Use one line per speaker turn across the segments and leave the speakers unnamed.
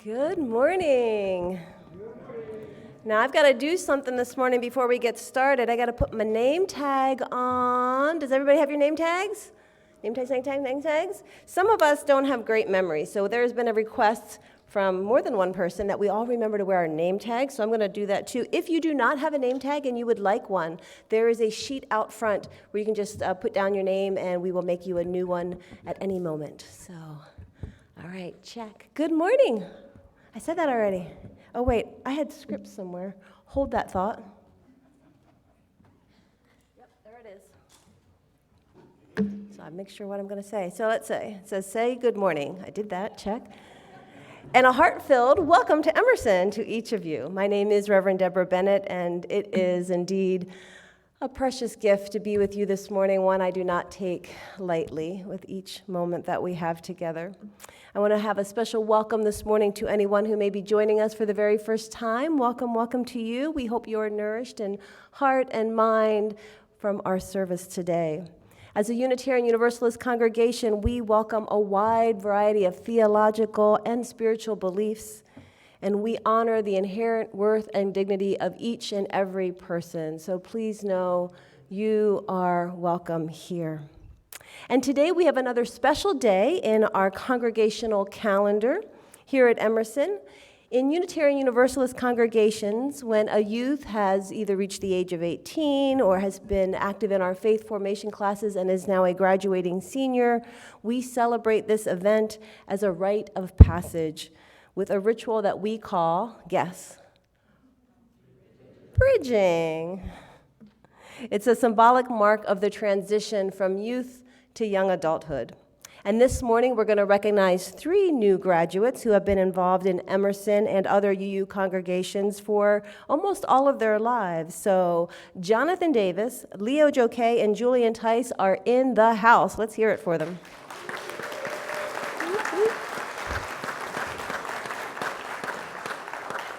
Good morning. Now I've got to do something this morning before we get started. I got to put my name tag on. Does everybody have your name tags? Name tags? Some of us don't have great memories, so there's been a request from more than one person that we all remember to wear our name tags, so I'm going to do that too. If you do not have a name tag and you would like one, there is a sheet out front where you can just put down your name and we will make you a new one at any moment. So, all right, check. Good morning. I said that already. Oh, wait, I had scripts somewhere. Hold that thought. Yep, there it is. So I make sure what I'm going to say. So let's say, it says, say good morning. I did that, check. And a heart-filled welcome to Emerson to each of you. My name is Reverend Deborah Bennett, and it is indeed a precious gift to be with you this morning, one I do not take lightly with each moment that we have together. I want to have a special welcome this morning to anyone who may be joining us for the very first time. Welcome, welcome to you. We hope you are nourished in heart and mind from our service today. As a Unitarian Universalist congregation, we welcome a wide variety of theological and spiritual beliefs, and we honor the inherent worth and dignity of each and every person. So please know you are welcome here. And today we have another special day in our congregational calendar here at Emerson. In Unitarian Universalist congregations, when a youth has either reached the age of 18 or has been active in our faith formation classes and is now a graduating senior, we celebrate this event as a rite of passage with a ritual that we call, guess, bridging. It's a symbolic mark of the transition from youth to young adulthood. And this morning, we're going to recognize 3 new graduates who have been involved in Emerson and other UU congregations for almost all of their lives. So Jonathan Davis, Leo Joquet, and Julian Tice are in the house. Let's hear it for them.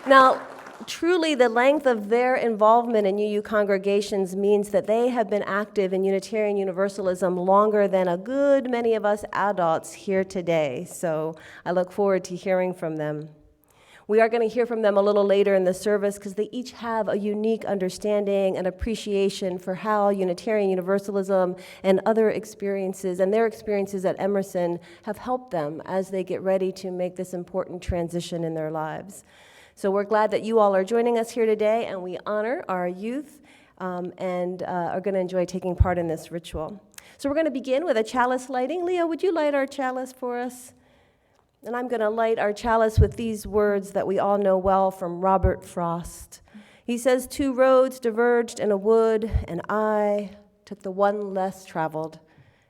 Now, truly, the length of their involvement in UU congregations means that they have been active in Unitarian Universalism longer than a good many of us adults here today. So I look forward to hearing from them. We are going to hear from them a little later in the service because they each have a unique understanding and appreciation for how Unitarian Universalism and other experiences and their experiences at Emerson have helped them as they get ready to make this important transition in their lives. So we're glad that you all are joining us here today, and we honor our youth and are going to enjoy taking part in this ritual. So we're going to begin with a chalice lighting. Leo, would you light our chalice for us? And I'm going to light our chalice with these words that we all know well from Robert Frost. He says, 2 roads diverged in a wood, and I took the one less traveled,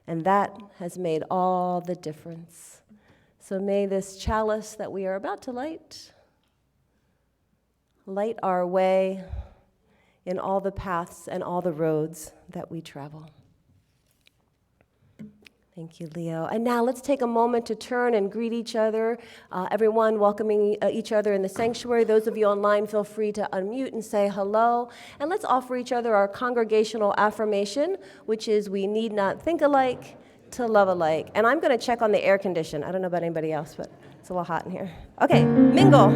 and that has made all the difference. So may this chalice that we are about to light our way in all the paths and all the roads that we travel. Thank you, Leo. And now let's take a moment to turn and greet each other. Everyone welcoming each other in the sanctuary. Those of you online, feel free to unmute and say hello. And let's offer each other our congregational affirmation, which is we need not think alike to love alike. And I'm going to check on the air condition. I don't know about anybody else, but it's a little hot in here. Okay, mingle.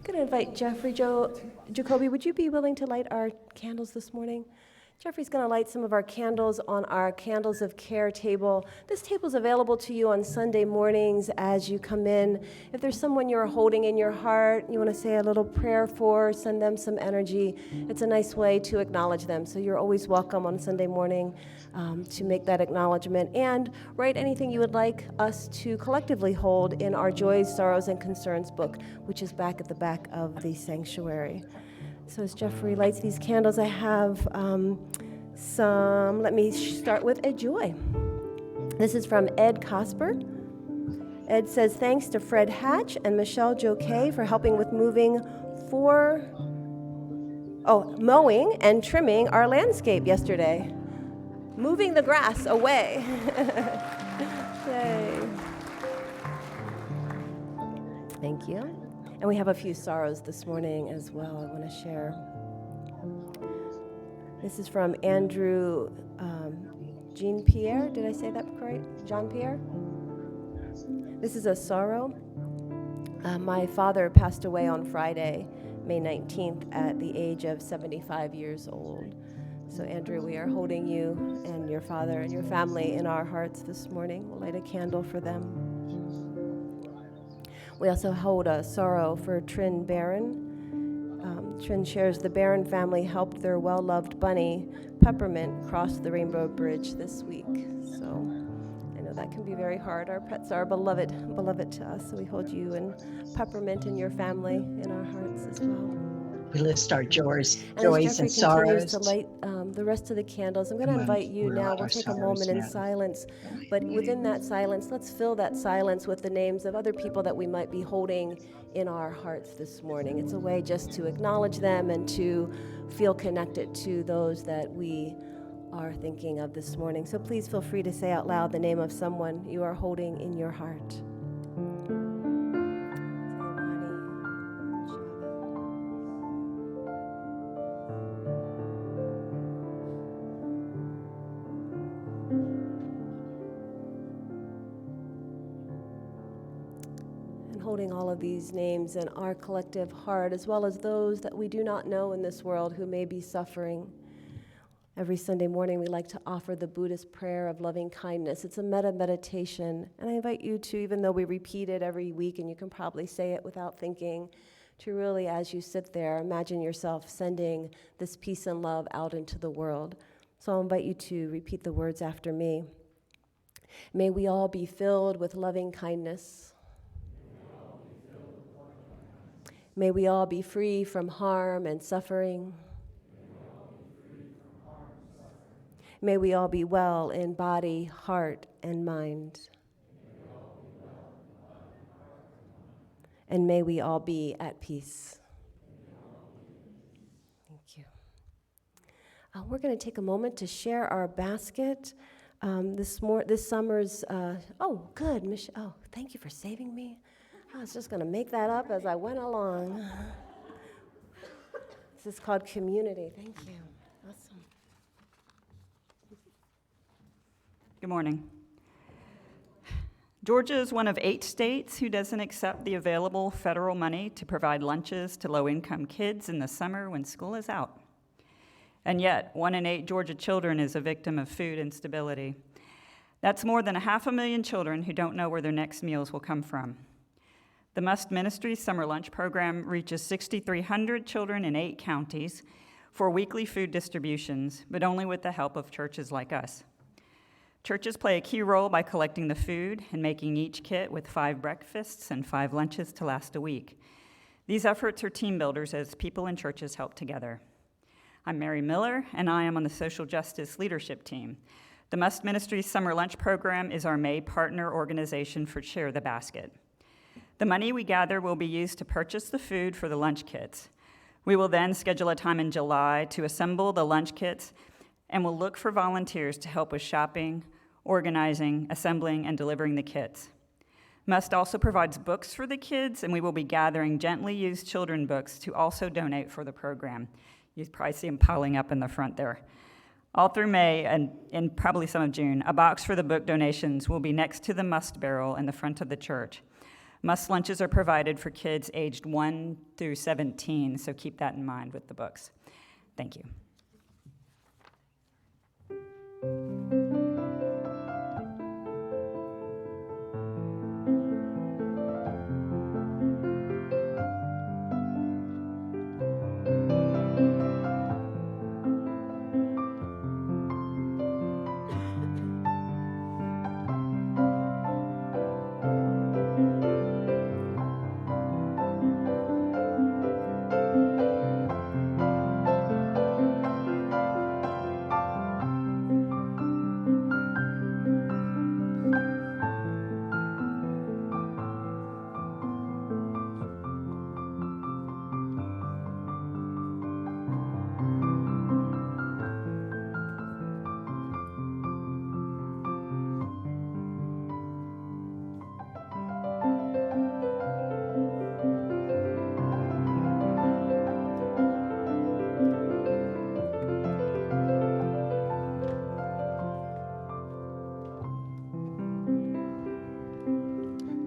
going to invite Jeffrey. Jacoby, would you be willing to light our candles this morning? Jeffrey's going to light some of our candles on our Candles of Care table. This table is available to you on Sunday mornings as you come in. If there's someone you're holding in your heart, you want to say a little prayer for, send them some energy, it's a nice way to acknowledge them. So you're always welcome on Sunday morning to make that acknowledgement. And write anything you would like us to collectively hold in our Joys, Sorrows, and Concerns book, which is back at the back of the sanctuary. So as Jeffrey lights these candles, I have let me start with a joy. This is from Ed Cosper. Ed says, thanks to Fred Hatch and Michelle Joquet for helping with mowing and trimming our landscape yesterday. Moving the grass away. Yay. Thank you. And we have a few sorrows this morning as well I want to share. This is from Andrew Jean-Pierre. Did I say that correct? Jean-Pierre? This is a sorrow. My father passed away on Friday, May 19th, at the age of 75 years old. So Andrew, we are holding you and your father and your family in our hearts this morning. We'll light a candle for them. We also hold a sorrow for Trin Barron. Trin shares the Barron family helped their well-loved bunny, Peppermint, cross the Rainbow Bridge this week. So I know that can be very hard. Our pets are beloved to us. So we hold you and Peppermint and your family in our hearts as well.
We list our joys and
Jeffrey
sorrows.
Continues to light the rest of the candles. I'm going to invite you now. We'll take a moment in silence. But within that silence, let's fill that silence with the names of other people that we might be holding in our hearts this morning. It's a way just to acknowledge them and to feel connected to those that we are thinking of this morning. So please feel free to say out loud the name of someone you are holding in your heart. Holding all of these names in our collective heart, as well as those that we do not know in this world who may be suffering. Every Sunday morning, we like to offer the Buddhist prayer of loving kindness. It's a meditation, and I invite you to, even though we repeat it every week, and you can probably say it without thinking, to really, as you sit there, imagine yourself sending this peace and love out into the world. So I'll invite you to repeat the words after me. May we all be filled with loving kindness. May we all be free from harm and suffering. May we all be well in body, heart, and mind. And may we all be at peace. Thank you. We're going to take a moment to share our basket. This summer's, good, Michelle. Oh, thank you for saving me. I was just going to make that up as I went along. This is called community. Thank you. Awesome.
Good morning. Georgia is one of 8 states who doesn't accept the available federal money to provide lunches to low-income kids in the summer when school is out. And yet, 1 in 8 Georgia children is a victim of food instability. That's more than 500,000 children who don't know where their next meals will come from. The Must Ministries Summer Lunch Program reaches 6,300 children in 8 counties for weekly food distributions, but only with the help of churches like us. Churches play a key role by collecting the food and making each kit with 5 breakfasts and 5 lunches to last a week. These efforts are team builders as people in churches help together. I'm Mary Miller, and I am on the Social Justice Leadership Team. The Must Ministries Summer Lunch Program is our May partner organization for Share the Basket. The money we gather will be used to purchase the food for the lunch kits. We will then schedule a time in July to assemble the lunch kits, and we'll look for volunteers to help with shopping, organizing, assembling, and delivering the kits. Must also provides books for the kids, and we will be gathering gently used children books to also donate for the program. You probably see them piling up in the front there. All through May and probably some of June, a box for the book donations will be next to the Must barrel in the front of the church. Must lunches are provided for kids aged 1 through 17, so keep that in mind with the books. Thank you.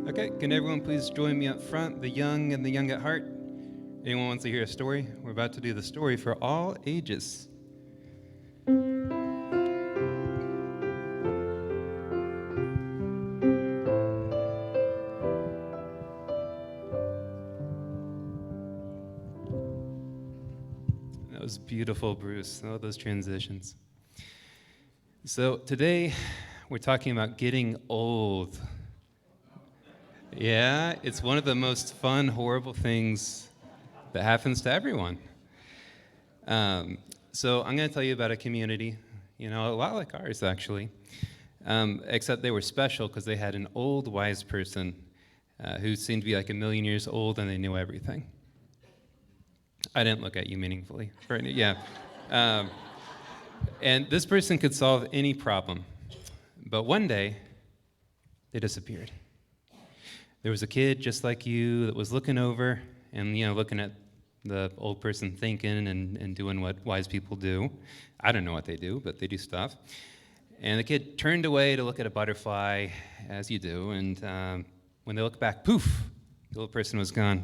Okay, can everyone please join me up front, the young and the young at heart? Anyone wants to hear a story? We're about to do the story for all ages. That was beautiful, Bruce. All those transitions. So today, we're talking about getting old. Yeah, it's one of the most fun, horrible things that happens to everyone. So I'm going to tell you about a community, a lot like ours, actually, except they were special because they had an old, wise person who seemed to be like 1,000,000 years old, and they knew everything. I didn't look at you meaningfully. Yeah. And this person could solve any problem. But one day, they disappeared. There was a kid just like you that was looking over and, looking at the old person thinking and doing what wise people do. I don't know what they do, but they do stuff. And the kid turned away to look at a butterfly, as you do, and when they looked back, poof, the old person was gone.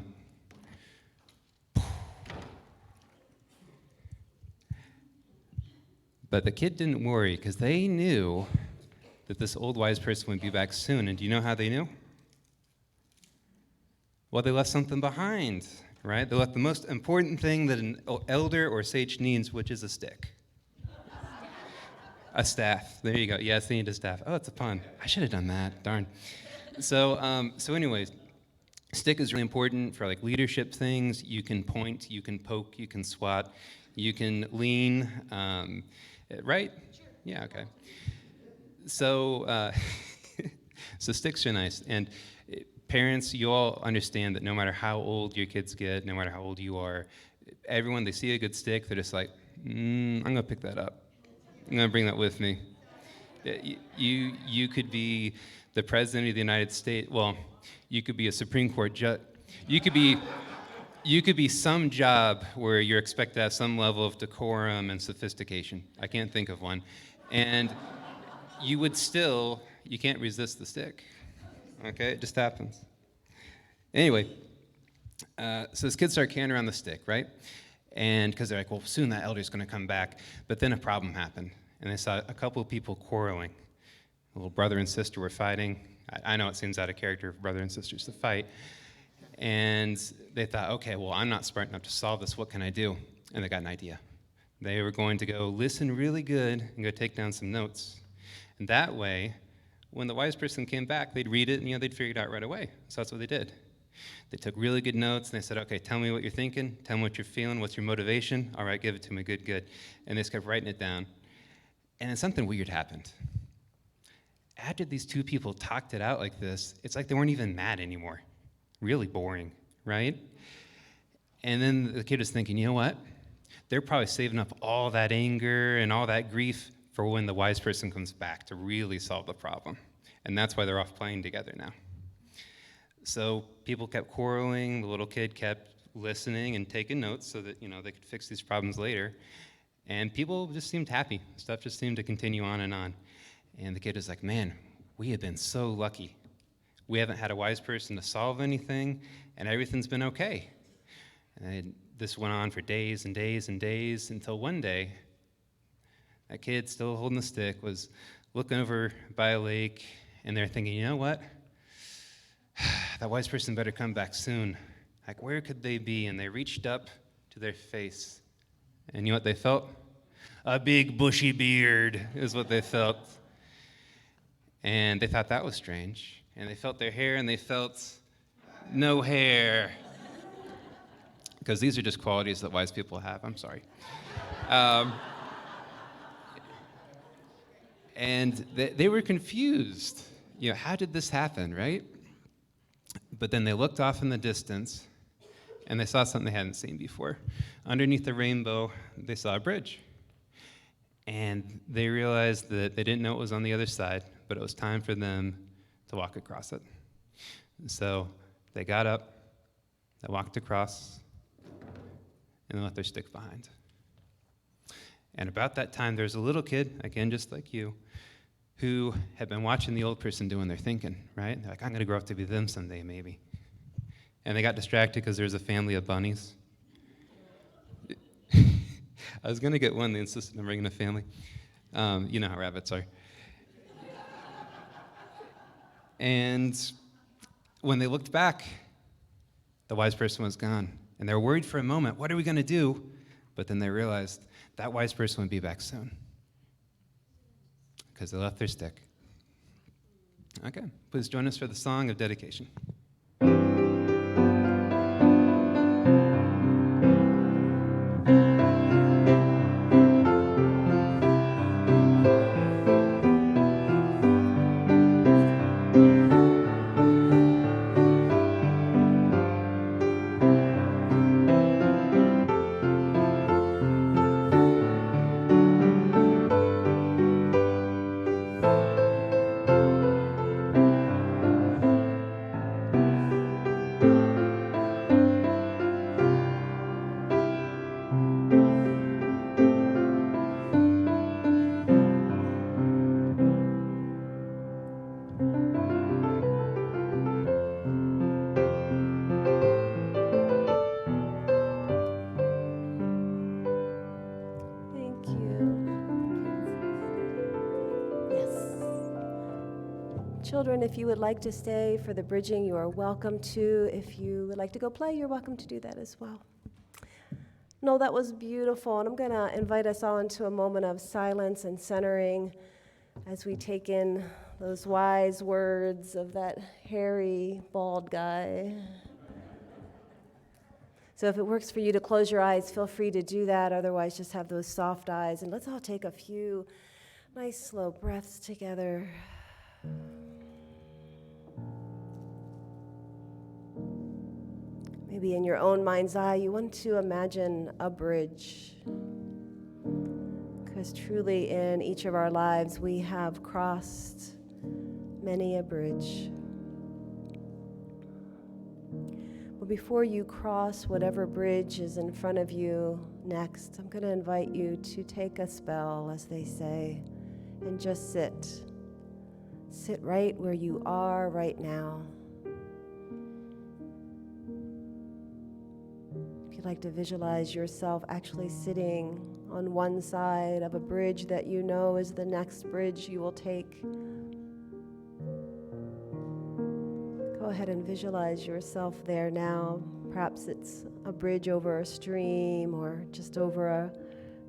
But the kid didn't worry because they knew that this old wise person would be back soon. And do you know how they knew? Well, they left something behind, right? They left the most important thing that an elder or sage needs, which is a stick. A staff. There you go. Yes, they need a staff. Oh, it's a pun. I should have done that. Darn. So anyways, stick is really important for like leadership things. You can point, you can poke, you can swat, you can lean. Right? Sure. Yeah. Okay. So, so sticks are nice, and parents, you all understand that no matter how old your kids get, no matter how old you are, everyone, they see a good stick, they're just like, I'm going to pick that up. I'm going to bring that with me. You could be the president of the United States. Well, you could be a Supreme Court judge. You could be some job where you're expected to have some level of decorum and sophistication. I can't think of one. And you can't resist the stick. Okay, it just happens. Anyway, so this kid started carrying around the stick, right? And because they're like, well, soon that elder's going to come back. But then a problem happened, and they saw a couple of people quarreling. A little brother and sister were fighting. I know it seems out of character for brother and sisters to fight. And they thought, okay, well, I'm not smart enough to solve this. What can I do? And they got an idea. They were going to go listen really good and go take down some notes. And that way, when the wise person came back, they'd read it and they'd figure it out right away. So that's what they did. They took really good notes and they said, okay, tell me what you're thinking, tell me what you're feeling, what's your motivation? All right, give it to me, good. And they just kept writing it down. And then something weird happened. After these two people talked it out like this, it's like they weren't even mad anymore. Really boring, right? And then the kid was thinking, you know what? They're probably saving up all that anger and all that grief for when the wise person comes back to really solve the problem. And that's why they're off playing together now. So people kept quarreling, the little kid kept listening and taking notes so that, they could fix these problems later. And people just seemed happy. Stuff just seemed to continue on and on. And the kid was like, man, we have been so lucky. we haven't had a wise person to solve anything, and everything's been okay. And this went on for days and days and days until one day, that kid still holding the stick was looking over by a lake, and they're thinking, you know what? That wise person better come back soon. Like, where could they be? And they reached up to their face, and you know what they felt? A big bushy beard is what they felt. And they thought that was strange. And they felt their hair, and they felt no hair. Because these are just qualities that wise people have. I'm sorry. And they were confused. You know, how did this happen, right? But then they looked off in the distance, and they saw something they hadn't seen before. Underneath the rainbow, they saw a bridge. And they realized that they didn't know it was on the other side, but it was time for them to walk across it. So they got up, they walked across, and they left their stick behind. And about that time, there was a little kid, again, just like you, who had been watching the old person doing their thinking, right? They're like, I'm going to grow up to be them someday, maybe. And they got distracted because there was a family of bunnies. I was going to get one. They insisted on bringing a family. You know how rabbits are. And when they looked back, the wise person was gone. And they were worried for a moment, what are we going to do? But then they realized that wise person would be back soon because they left their stick. Okay, please join us for the song of dedication.
Thank you. Yes. Children, if you would like to stay for the bridging, you are welcome to. If you would like to go play, you're welcome to do that as well. No, that was beautiful, and I'm going to invite us all into a moment of silence and centering as we take in those wise words of that hairy, bald guy. So if it works for you to close your eyes, feel free to do that. Otherwise, just have those soft eyes. And let's all take a few nice, slow breaths together. Maybe in your own mind's eye, you want to imagine a bridge. Because truly in each of our lives, we have crossed many a bridge. But before you cross whatever bridge is in front of you next, I'm going to invite you to take a spell, as they say, and just sit. Sit right where you are right now. If you'd like to visualize yourself actually sitting on one side of a bridge that you know is the next bridge you will take, go ahead and visualize yourself there now. Perhaps it's a bridge over a stream or just over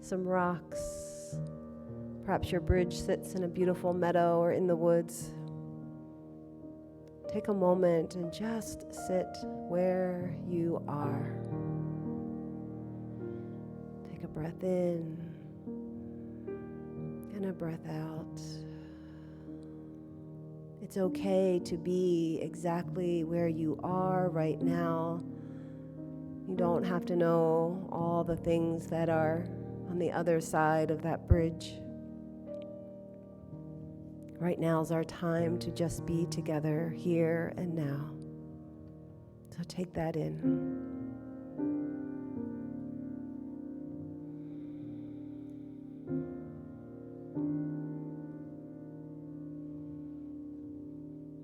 some rocks. Perhaps your bridge sits in a beautiful meadow or in the woods. Take a moment and just sit where you are. Take a breath in and a breath out. It's okay to be exactly where you are right now. You don't have to know all the things that are on the other side of that bridge. Right now is our time to just be together here and now. So take that in.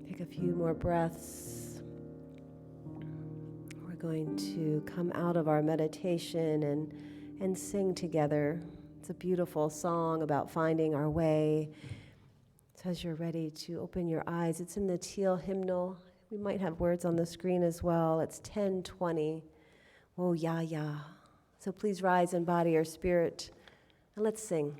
Take Take a few more breaths. We're going to come out of our meditation and sing together. It's a beautiful song about finding our way. So as you're ready to open your eyes, it's in the Teal hymnal. We might have words on the screen as well. It's 10:20. Oh, yeah, yeah. So please rise in body or spirit, and let's sing.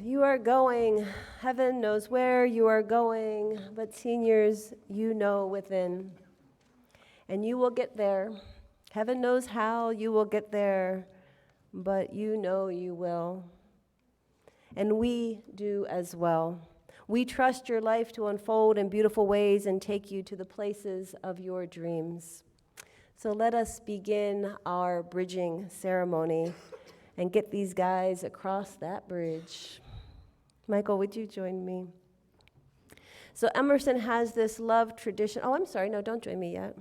You are going, heaven knows where you are going, but seniors, you know within. And you will get there. Heaven knows how you will get there, but you know you will. And we do as well. We trust your life to unfold in beautiful ways and take you to the places of your dreams. So let us begin our bridging ceremony and get these guys across that bridge. Michael, would you join me? So Emerson has this love tradition. Oh, I'm sorry. No, don't join me yet.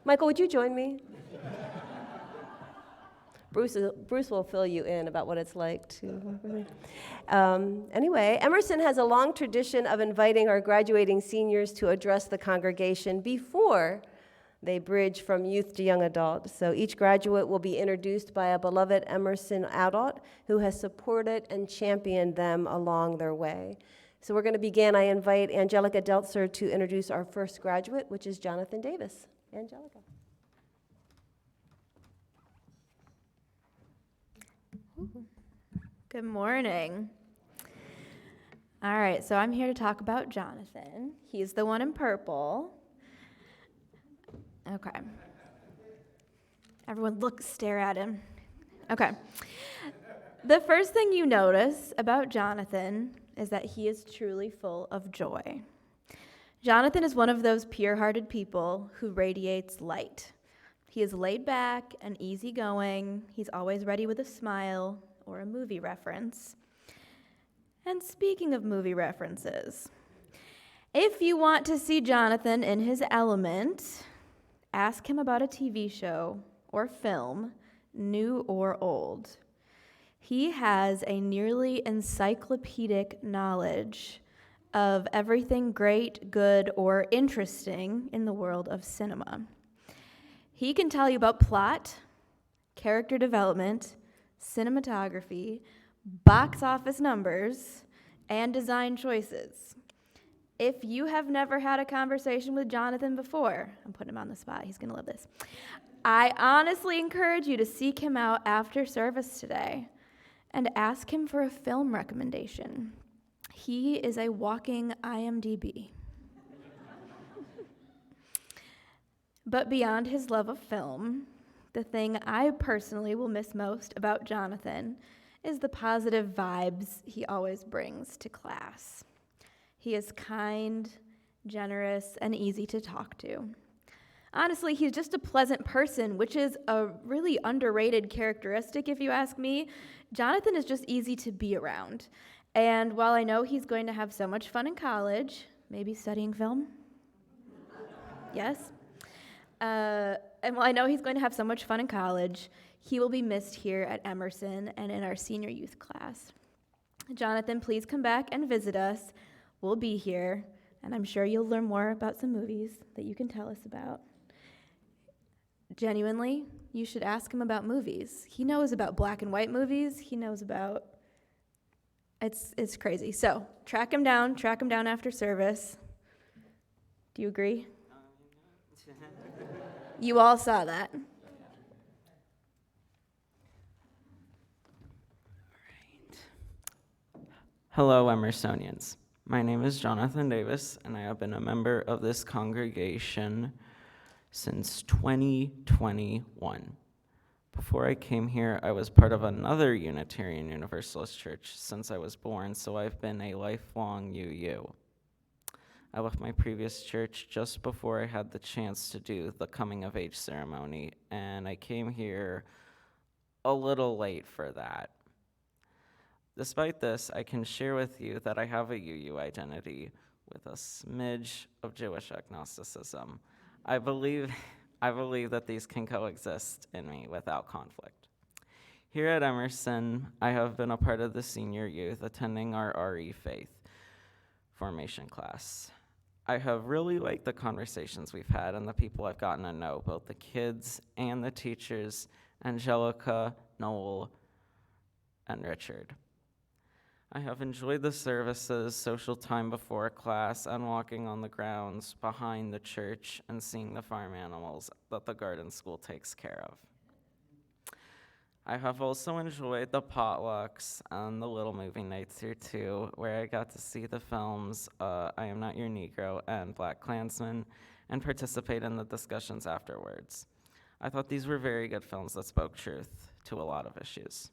Michael, would you join me? Bruce will fill you in about what it's like to. Anyway, Emerson has a long tradition of inviting our graduating seniors to address the congregation before they bridge from youth to young adult. So each graduate will be introduced by a beloved Emerson adult who has supported and championed them along their way. So we're going to begin. I invite Angelica Deltzer to introduce our first graduate, which is Jonathan Davis. Angelica.
Good morning. All right, so I'm here to talk about Jonathan. He's the one in purple. Okay. Everyone stare at him. Okay. The first thing you notice about Jonathan is that he is truly full of joy. Jonathan is one of those pure-hearted people who radiates light. He is laid back and easygoing. He's always ready with a smile or a movie reference. And speaking of movie references, if you want to see Jonathan in his element, ask him about a TV show or film, new or old. He has a nearly encyclopedic knowledge of everything great, good, or interesting in the world of cinema. He can tell you about plot, character development, cinematography, box office numbers, and design choices. If you have never had a conversation with Jonathan before, I'm putting him on the spot, he's going to love this. I honestly encourage you to seek him out after service today and ask him for a film recommendation. He is a walking IMDb. But beyond his love of film, the thing I personally will miss most about Jonathan is the positive vibes he always brings to class. He is kind, generous, and easy to talk to. Honestly, he's just a pleasant person, which is a really underrated characteristic, if you ask me. Jonathan is just easy to be around. And while I know he's going to have so much fun in college, maybe studying film, yes. And while I know he's going to have so much fun in college, he will be missed here at Emerson and in our senior youth class. Jonathan, please come back and visit us. We'll be here, and I'm sure you'll learn more about some movies that you can tell us about. Genuinely, you should ask him about movies. He knows about black and white movies. He knows about... It's crazy. So, track him down after service. Do you agree? You all saw that.
Hello, Emersonians. My name is Jonathan Davis, and I have been a member of this congregation since 2021. Before I came here, I was part of another Unitarian Universalist church since I was born, so I've been a lifelong UU. I left my previous church just before I had the chance to do the coming of age ceremony, and I came here a little late for that. Despite this, I can share with you that I have a UU identity with a smidge of Jewish agnosticism. I believe that these can coexist in me without conflict. Here at Emerson, I have been a part of the senior youth attending our RE faith formation class. I have really liked the conversations we've had and the people I've gotten to know, both the kids and the teachers, Angelica, Noel, and Richard. I have enjoyed the services, social time before class, and walking on the grounds behind the church and seeing the farm animals that the garden school takes care of. I have also enjoyed the potlucks and the little movie nights here too, where I got to see the films I Am Not Your Negro and Black Klansman and participate in the discussions afterwards. I thought these were very good films that spoke truth to a lot of issues.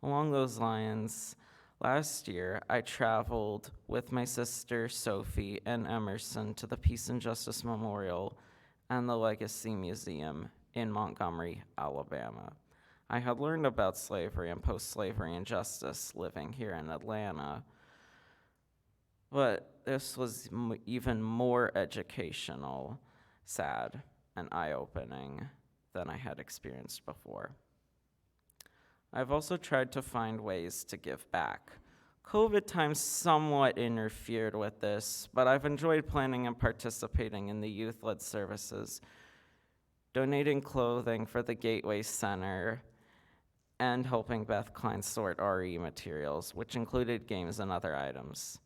Along those lines, last year, I traveled with my sister Sophie and Emerson to the Peace and Justice Memorial and the Legacy Museum in Montgomery, Alabama. I had learned about slavery and post-slavery injustice living here in Atlanta, but this was even more educational, sad, and eye-opening than I had experienced before. I've also tried to find ways to give back. COVID times somewhat interfered with this, but I've enjoyed planning and participating in the youth-led services, donating clothing for the Gateway Center, and helping Beth Klein sort RE materials, which included games and other items.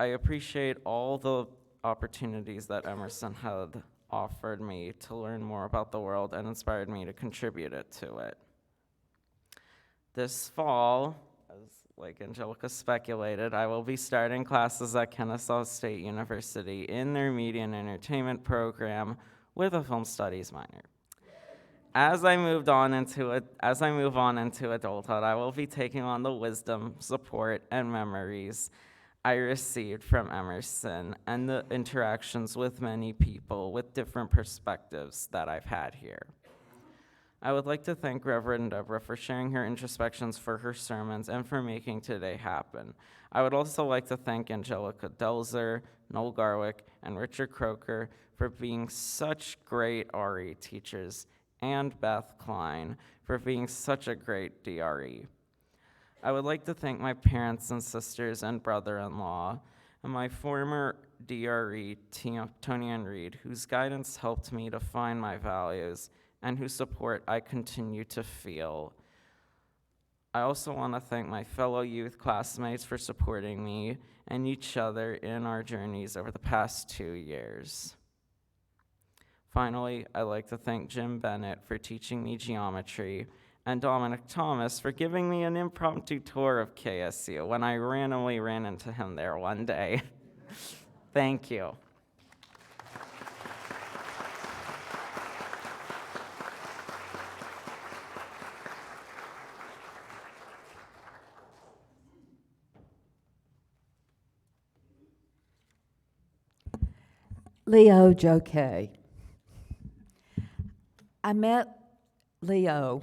I appreciate all the opportunities that Emerson had offered me to learn more about the world and inspired me to contribute to it. This fall, as like Angelica speculated, I will be starting classes at Kennesaw State University in their media and entertainment program with a film studies minor. As I move on into adulthood, I will be taking on the wisdom, support, and memories I received from Emerson and the interactions with many people with different perspectives that I've had here. I would like to thank Reverend Deborah for sharing her introspections for her sermons and for making today happen. I would also like to thank Angelica Delzer, Noel Garwick, and Richard Croker for being such great RE teachers, and Beth Klein for being such a great DRE. I would like to thank my parents and sisters and brother-in-law, and my former DRE, Tony Ann Reed, whose guidance helped me to find my values and whose support I continue to feel. I also want to thank my fellow youth classmates for supporting me and each other in our journeys over the past 2 years. Finally, I'd like to thank Jim Bennett for teaching me geometry and Dominic Thomas for giving me an impromptu tour of KSU when I randomly ran into him there one day. Thank you.
Leo Joke. I met Leo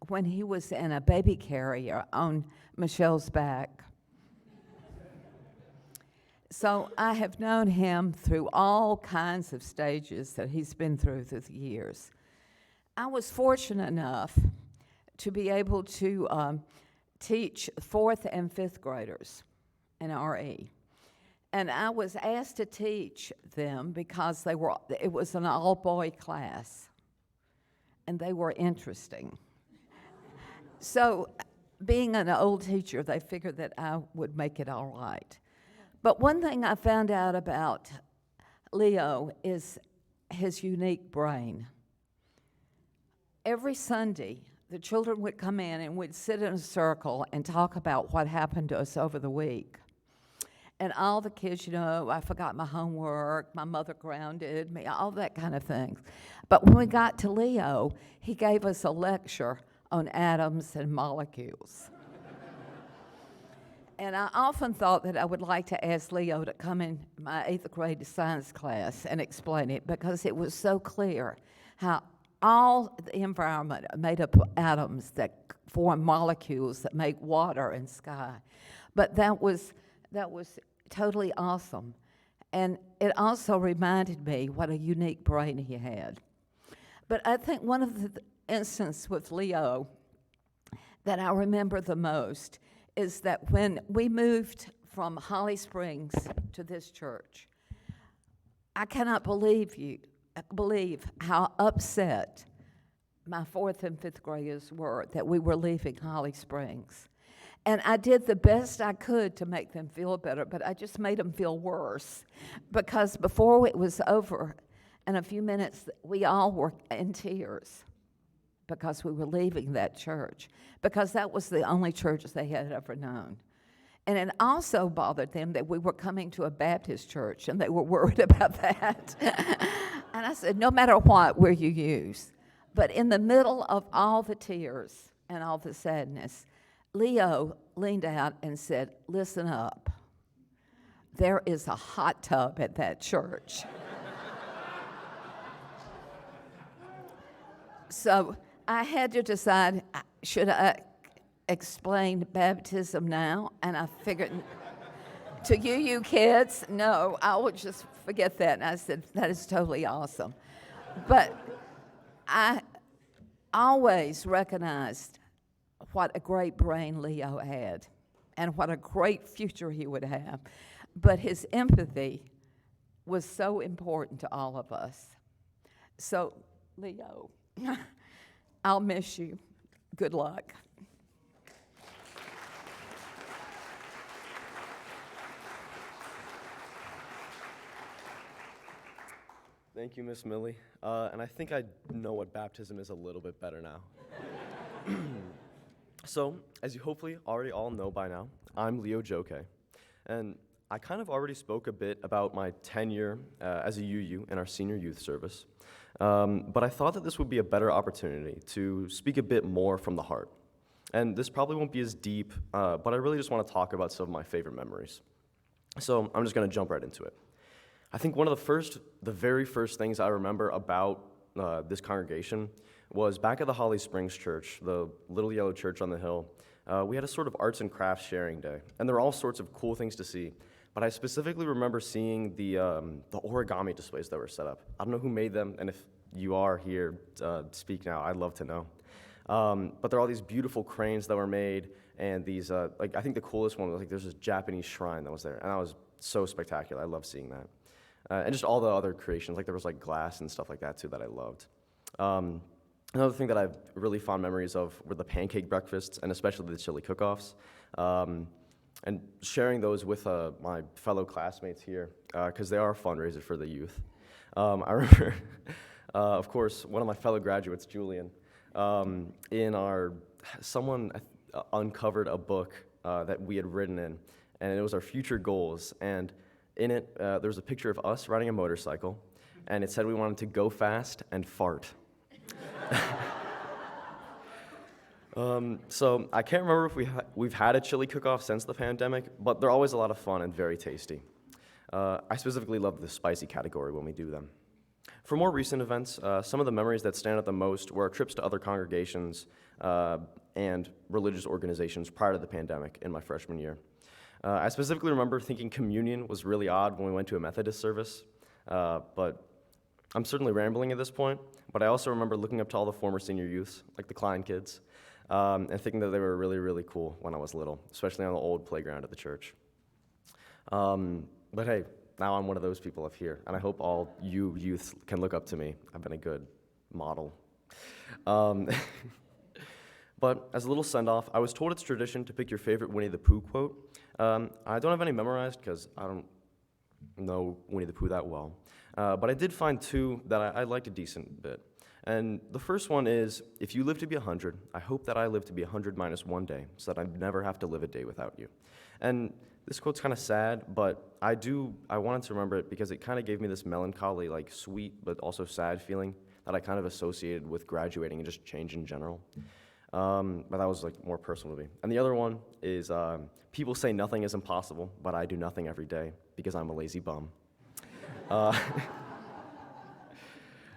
when he was in a baby carrier on Michelle's back. So I have known him through all kinds of stages that he's been through the years. I was fortunate enough to be able to teach 4th and 5th graders in RE. And I was asked to teach them because it was an all-boy class, and they were interesting. So being an old teacher, they figured that I would make it all right. But one thing I found out about Leo is his unique brain. Every Sunday, the children would come in and we'd sit in a circle and talk about what happened to us over the week. And all the kids, I forgot my homework, my mother grounded me, all that kind of thing. But when we got to Leo, he gave us a lecture on atoms and molecules. And I often thought that I would like to ask Leo to come in my 8th grade science class and explain it, because it was so clear how all the environment made up of atoms that form molecules that make water and sky. But that was totally awesome. And it also reminded me what a unique brain he had. But I think one of the instances with Leo that I remember the most is that when we moved from Holly Springs to this church, I cannot believe how upset my 4th and 5th graders were that we were leaving Holly Springs. And I did the best I could to make them feel better, but I just made them feel worse, because before it was over, in a few minutes, we all were in tears because we were leaving that church, because that was the only church they had ever known. And it also bothered them that we were coming to a Baptist church, and they were worried about that. And I said, no matter what, we're UUs. But in the middle of all the tears and all the sadness, Leo leaned out and said, listen up. There is a hot tub at that church. So I had to decide, should I explain baptism now? And I figured, to you kids, no, I would just forget that. And I said, that is totally awesome. But I always recognized what a great brain Leo had and what a great future he would have. But his empathy was so important to all of us. So, Leo, I'll miss you. Good luck.
Thank you, Miss Millie. And I think I know what baptism is a little bit better now. So, as you hopefully already all know by now, I'm Leo Joke. And I kind of already spoke a bit about my tenure as a UU in our senior youth service. But I thought that this would be a better opportunity to speak a bit more from the heart. And this probably won't be as deep, but I really just want to talk about some of my favorite memories. So I'm just going to jump right into it. I think one of the very first things I remember about this congregation was back at the Holly Springs Church, the little yellow church on the hill. We had a sort of arts and crafts sharing day, and there were all sorts of cool things to see. But I specifically remember seeing the origami displays that were set up. I don't know who made them, and if you are here, speak now. I'd love to know. But there are all these beautiful cranes that were made, and these, I think the coolest one was, there's this Japanese shrine that was there, and that was so spectacular. I love seeing that. And just all the other creations, there was, glass and stuff like that, too, that I loved. Another thing that I have really fond memories of were the pancake breakfasts, and especially the chili cook-offs. And sharing those with my fellow classmates here, because they are a fundraiser for the youth. I remember, of course, one of my fellow graduates, Julian, someone uncovered a book that we had written in, and it was our future goals. And in it, there was a picture of us riding a motorcycle, and it said we wanted to go fast and fart. So I can't remember if we've had a chili cook-off since the pandemic, but they're always a lot of fun and very tasty. I specifically love the spicy category when we do them. For more recent events, some of the memories that stand out the most were our trips to other congregations and religious organizations prior to the pandemic in my freshman year. I specifically remember thinking communion was really odd when we went to a Methodist service, but I'm certainly rambling at this point, but I also remember looking up to all the former senior youths, like the Klein kids, and thinking that they were really, really cool when I was little, especially on the old playground at the church. But hey, now I'm one of those people up here, and I hope all you youths can look up to me. I've been a good model. But as a little send-off, I was told it's tradition to pick your favorite Winnie the Pooh quote. I don't have any memorized because I don't know Winnie the Pooh that well. But I did find two that I liked a decent bit. And the first one is, if you live to be 100, I hope that I live to be 100 minus one day, so that I never have to live a day without you. And this quote's kind of sad, but I wanted to remember it because it kind of gave me this melancholy, like sweet, but also sad feeling that I kind of associated with graduating and just change in general. But that was like more personal to me. And the other one is, people say nothing is impossible, but I do nothing every day because I'm a lazy bum.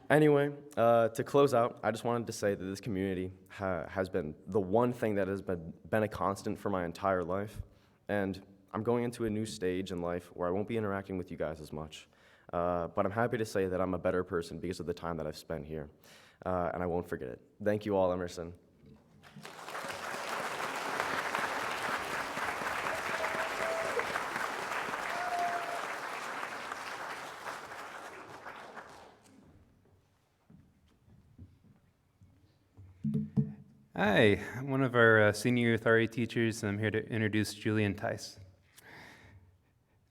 Anyway, to close out, I just wanted to say that this community has been the one thing that has been a constant for my entire life. And I'm going into a new stage in life where I won't be interacting with you guys as much. But I'm happy to say that I'm a better person because of the time that I've spent here. And I won't forget it. Thank you all, Emerson.
Hi, I'm one of our senior youth RA teachers, and I'm here to introduce Julian Tice.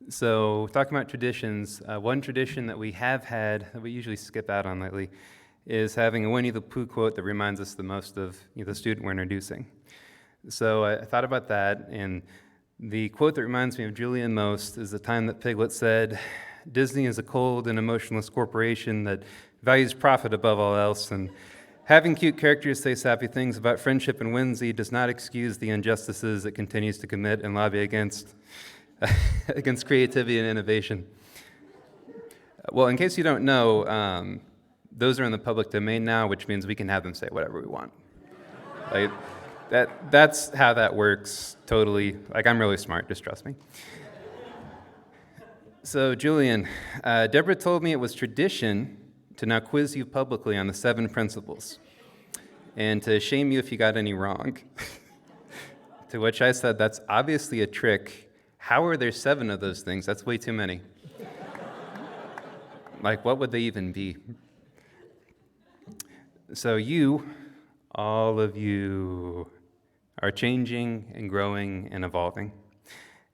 So, talking about traditions, one tradition that we have had, that we usually skip out on lately, is having a Winnie the Pooh quote that reminds us the most of the student we're introducing. So I thought about that, and the quote that reminds me of Julian most is the time that Piglet said, "Disney is a cold and emotionless corporation that values profit above all else, and having cute characters say sappy things about friendship and whimsy does not excuse the injustices it continues to commit and lobby against against creativity and innovation." Well, in case you don't know, those are in the public domain now, which means we can have them say whatever we want. Like, that's how that works, totally. Like, I'm really smart, just trust me. So, Julian, Deborah told me it was tradition to now quiz you publicly on the 7 principles, and to shame you if you got any wrong. To which I said, that's obviously a trick. How are there 7 of those things? That's way too many. Like, what would they even be? So you, all of you, are changing and growing and evolving.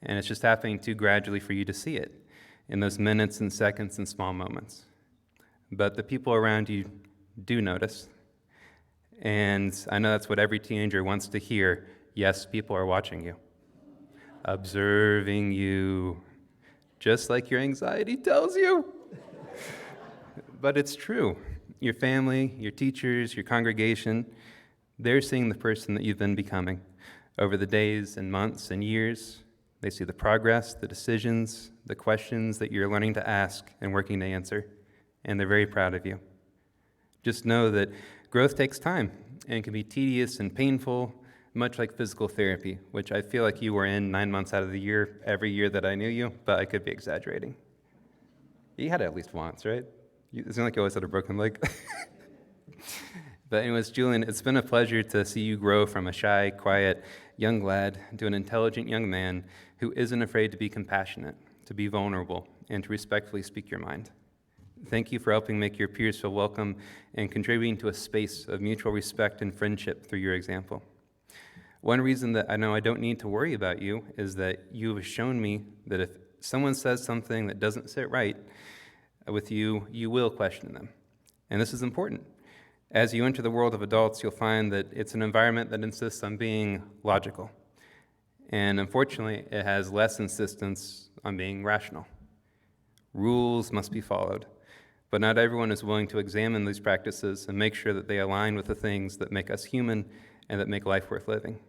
And it's just happening too gradually for you to see it in those minutes and seconds and small moments. But the people around you do notice. And I know that's what every teenager wants to hear. Yes, people are watching you, observing you, just like your anxiety tells you. But it's true. Your family, your teachers, your congregation, they're seeing the person that you've been becoming over the days and months and years. They see the progress, the decisions, the questions that you're learning to ask and working to answer. And they're very proud of you. Just know that growth takes time and can be tedious and painful, much like physical therapy, which I feel like you were in 9 months out of the year, every year that I knew you, but I could be exaggerating. You had it at least once, right? It seemed like you always had a broken leg. But anyways, Julian, it's been a pleasure to see you grow from a shy, quiet young lad to an intelligent young man who isn't afraid to be compassionate, to be vulnerable, and to respectfully speak your mind. Thank you for helping make your peers feel welcome and contributing to a space of mutual respect and friendship through your example. One reason that I know I don't need to worry about you is that you have shown me that if someone says something that doesn't sit right with you, you will question them. And this is important. As you enter the world of adults, you'll find that it's an environment that insists on being logical. And unfortunately, it has less insistence on being rational. Rules must be followed. But not everyone is willing to examine these practices and make sure that they align with the things that make us human and that make life worth living.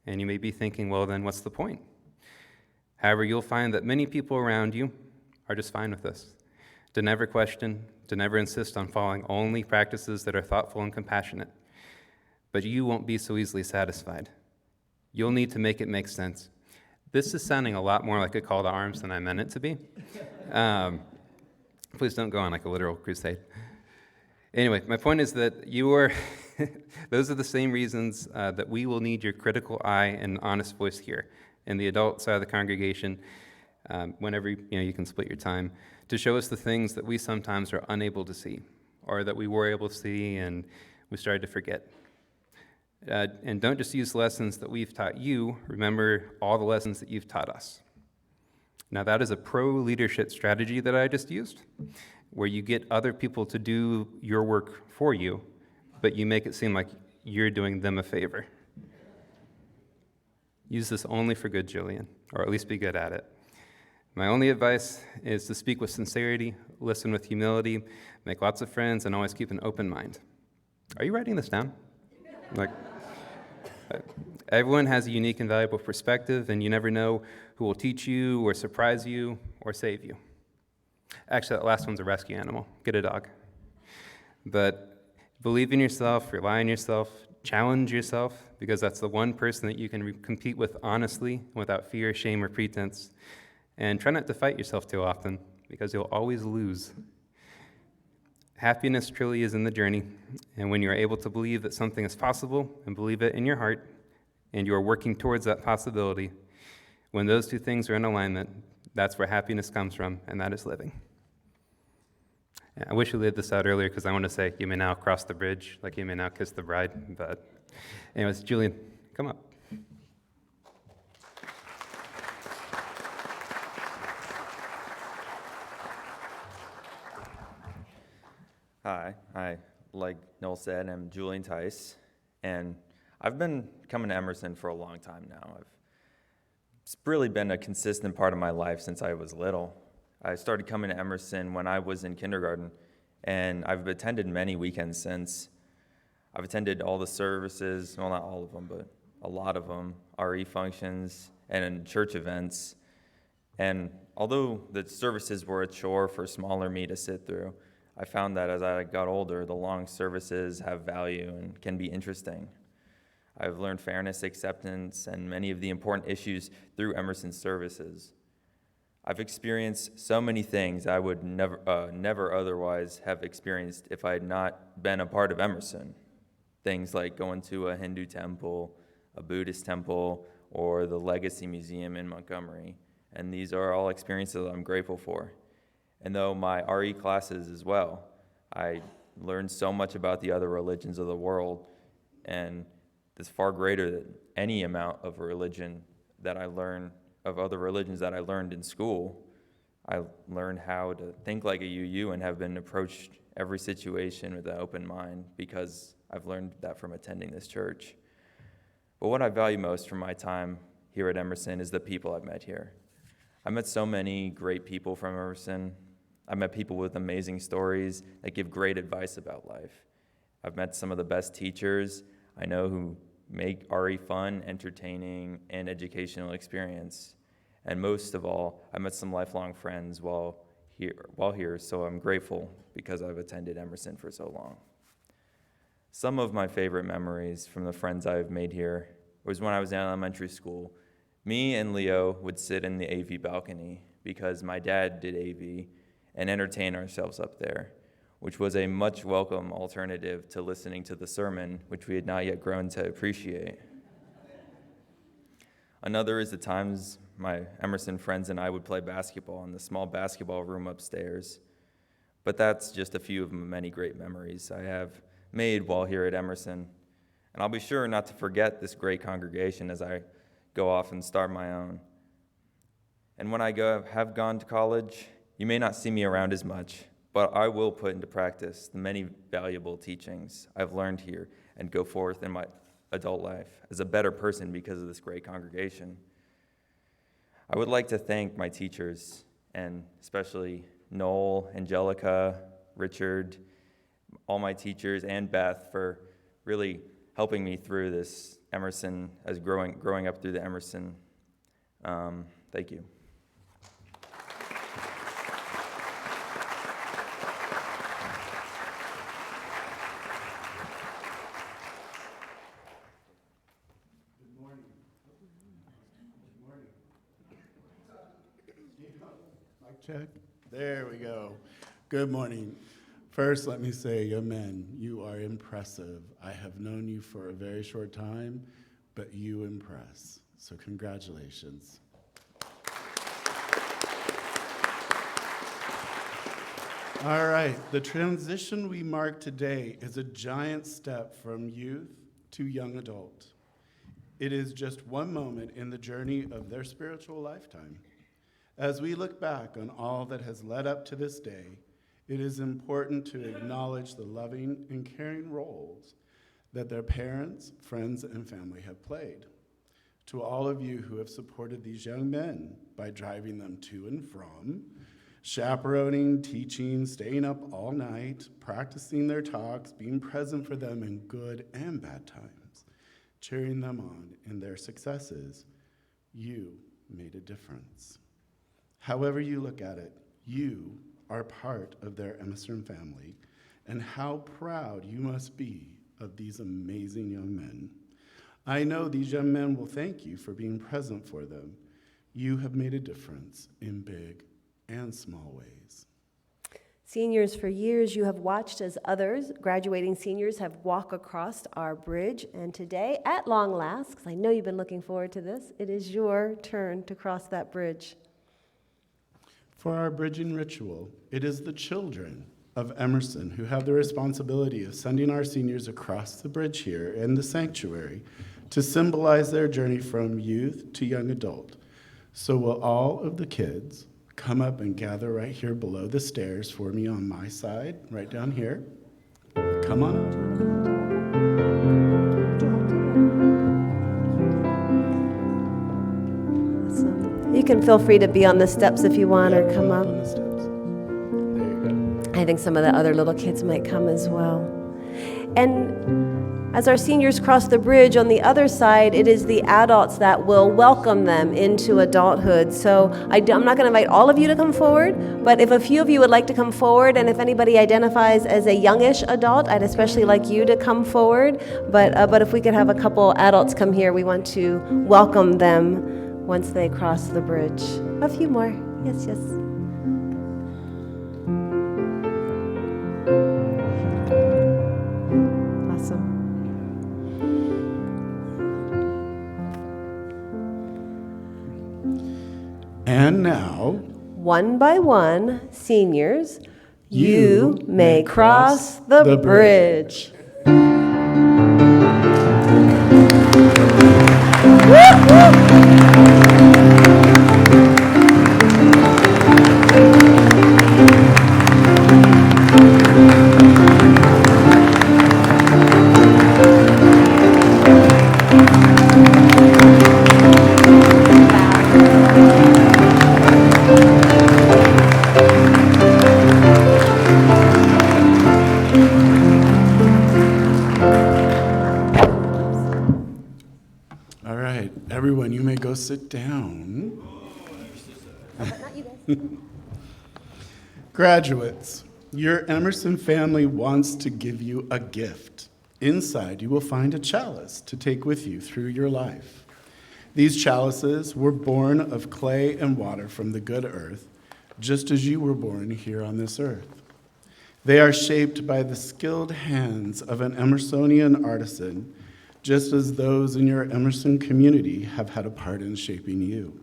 And you may be thinking, well, then what's the point? However, you'll find that many people around you, are just fine with this. To never question, to never insist on following only practices that are thoughtful and compassionate. But you won't be so easily satisfied. You'll need to make it make sense. This is sounding a lot more like a call to arms than I meant it to be. Please don't go on like a literal crusade. Anyway, my point is that those are the same reasons that we will need your critical eye and honest voice here in the adult side of the congregation, whenever you can split your time, to show us the things that we sometimes are unable to see, or that we were able to see and we started to forget. And don't just use lessons that we've taught you, remember all the lessons that you've taught us. Now that is a pro-leadership strategy that I just used, where you get other people to do your work for you, but you make it seem like you're doing them a favor. Use this only for good, Julian, or at least be good at it. My only advice is to speak with sincerity, listen with humility, make lots of friends, and always keep an open mind. Are you writing this down? Everyone has a unique and valuable perspective, and you never know who will teach you or surprise you or save you. Actually, that last one's a rescue animal. Get a dog. But believe in yourself, rely on yourself, challenge yourself, because that's the one person that you can compete with honestly, without fear, shame, or pretense. And try not to fight yourself too often, because you'll always lose. Happiness truly is in the journey, and when you're able to believe that something is possible and believe it in your heart, and you are working towards that possibility, when those two things are in alignment, that's where happiness comes from, and that is living. I wish we laid this out earlier because I want to say, you may now cross the bridge, like you may now kiss the bride. But anyways, Julian, come up.
Hi. Like Noel said, I'm Julian Tice, and I've been coming to Emerson for a long time now. It's really been a consistent part of my life since I was little. I started coming to Emerson when I was in kindergarten, and I've attended many weekends since. I've attended all the services, well, not all of them, but a lot of them, RE functions and church events. And although the services were a chore for smaller me to sit through, I found that as I got older, the long services have value and can be interesting. I've learned fairness, acceptance, and many of the important issues through Emerson's services. I've experienced so many things I would never otherwise have experienced if I had not been a part of Emerson. Things like going to a Hindu temple, a Buddhist temple, or the Legacy Museum in Montgomery. And these are all experiences I'm grateful for. And though my RE classes as well, I learned so much about the other religions of the world, and it's far greater than any amount of religion that I learned, of other religions that I learned in school. I learned how to think like a UU and have been approached every situation with an open mind because I've learned that from attending this church. But what I value most from my time here at Emerson is the people I've met here. I met so many great people from Emerson. I've met people with amazing stories that give great advice about life. I've met some of the best teachers I know who make RE fun, entertaining, and educational experience. And most of all, I met some lifelong friends while here, so I'm grateful because I've attended Emerson for so long. Some of my favorite memories from the friends I've made here was when I was in elementary school. Me and Leo would sit in the AV balcony because my dad did AV and entertain ourselves up there, which was a much welcome alternative to listening to the sermon, which we had not yet grown to appreciate. Another is the times my Emerson friends and I would play basketball in the small basketball room upstairs. But that's just a few of the many great memories I have made while here at Emerson. And I'll be sure not to forget this great congregation as I go off and start my own. And when I have gone to college, you may not see me around as much, but I will put into practice the many valuable teachings I've learned here and go forth in my adult life as a better person because of this great congregation. I would like to thank my teachers, and especially Noel, Angelica, Richard, all my teachers, and Beth for really helping me through this Emerson, as growing up through the Emerson. Thank you.
check. There we go. Good morning. First, let me say, young men, you are impressive. I have known you for a very short time, but you impress. So congratulations. All right, the transition we mark today is a giant step from youth to young adult. It is just one moment in the journey of their spiritual lifetime. As we look back on all that has led up to this day, it is important to acknowledge the loving and caring roles that their parents, friends, and family have played. To all of you who have supported these young men by driving them to and from, chaperoning, teaching, staying up all night, practicing their talks, being present for them in good and bad times, cheering them on in their successes, you made a difference. However you look at it, you are part of their Emerson family, and how proud you must be of these amazing young men. I know these young men will thank you for being present for them. You have made a difference in big and small ways.
Seniors, for years you have watched as others, graduating seniors, have walked across our bridge, and today, at long last, because I know you've been looking forward to this, it is your turn to cross that bridge.
For our bridging ritual, it is the children of Emerson who have the responsibility of sending our seniors across the bridge here in the sanctuary to symbolize their journey from youth to young adult. So will all of the kids come up and gather right here below the stairs for me on my side, right down here. Come on up.
Awesome. You can feel free to be on the steps if you want, or come up.
On the steps. There you go.
I think some of the other little kids might come as well. And as our seniors cross the bridge, on the other side, it is the adults that will welcome them into adulthood. So I'm not going to invite all of you to come forward, but if a few of you would like to come forward, and if anybody identifies as a youngish adult, I'd especially like you to come forward. But if we could have a couple adults come here, we want to welcome them once they cross the bridge. A few more. Yes, yes. Awesome.
And now,
one by one, seniors, you may cross the bridge.
all right, everyone, you may go sit down. Graduates, your Emerson family wants to give you a gift. Inside, you will find a chalice to take with you through your life. These chalices were born of clay and water from the good earth, just as you were born here on this earth. They are shaped by the skilled hands of an Emersonian artisan, just as those in your Emerson community have had a part in shaping you.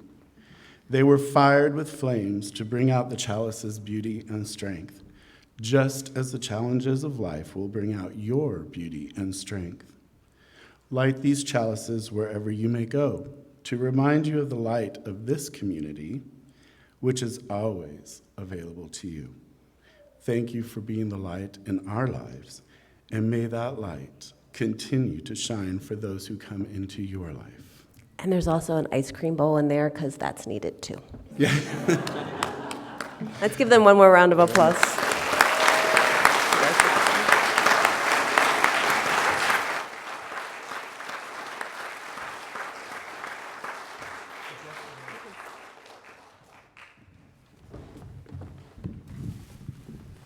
They were fired with flames to bring out the chalice's beauty and strength, just as the challenges of life will bring out your beauty and strength. Light these chalices wherever you may go, to remind you of the light of this community, which is always available to you. Thank you for being the light in our lives, and may that light continue to shine for those who come into your life.
And there's also an ice cream bowl in there, because that's needed too.
Yeah.
Let's give them one more round of applause.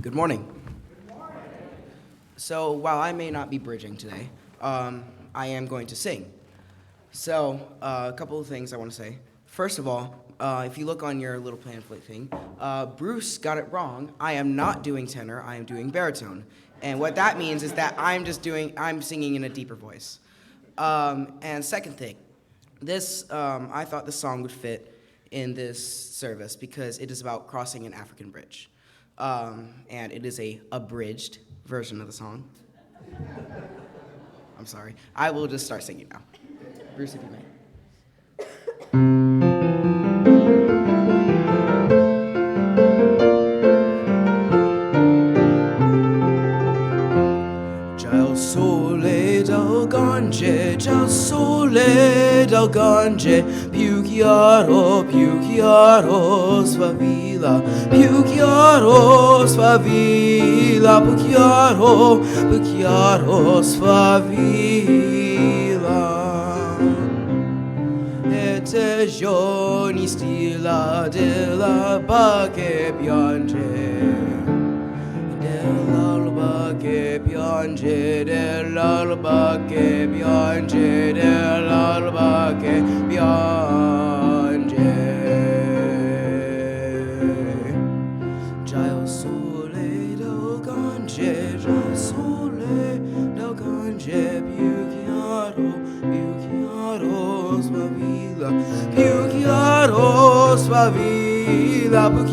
Good morning. So while I may not be bridging today, I am going to sing. So a couple of things I want to say. First of all, if you look on your little pamphlet thing, Bruce got it wrong. I am not doing tenor, I am doing baritone. And what that means is that I'm singing in a deeper voice. And second thing, I thought this song would fit in this service because it is about crossing an African bridge. And it is a abridged version of the song. I'm sorry. I will just start singing now. Bruce, if you may. Già sole dal Gange, più chiaro sfavilla, più chiaro sfavilla, più chiaro sfavilla. E te giorni stilla dell'alba che piange, dell'alba che piange, dell'alba che piange, dell'alba che piange. Già il sole del Gange, già il sole del Gange, più chiaro sfavilla, più chiaro sfavilla, più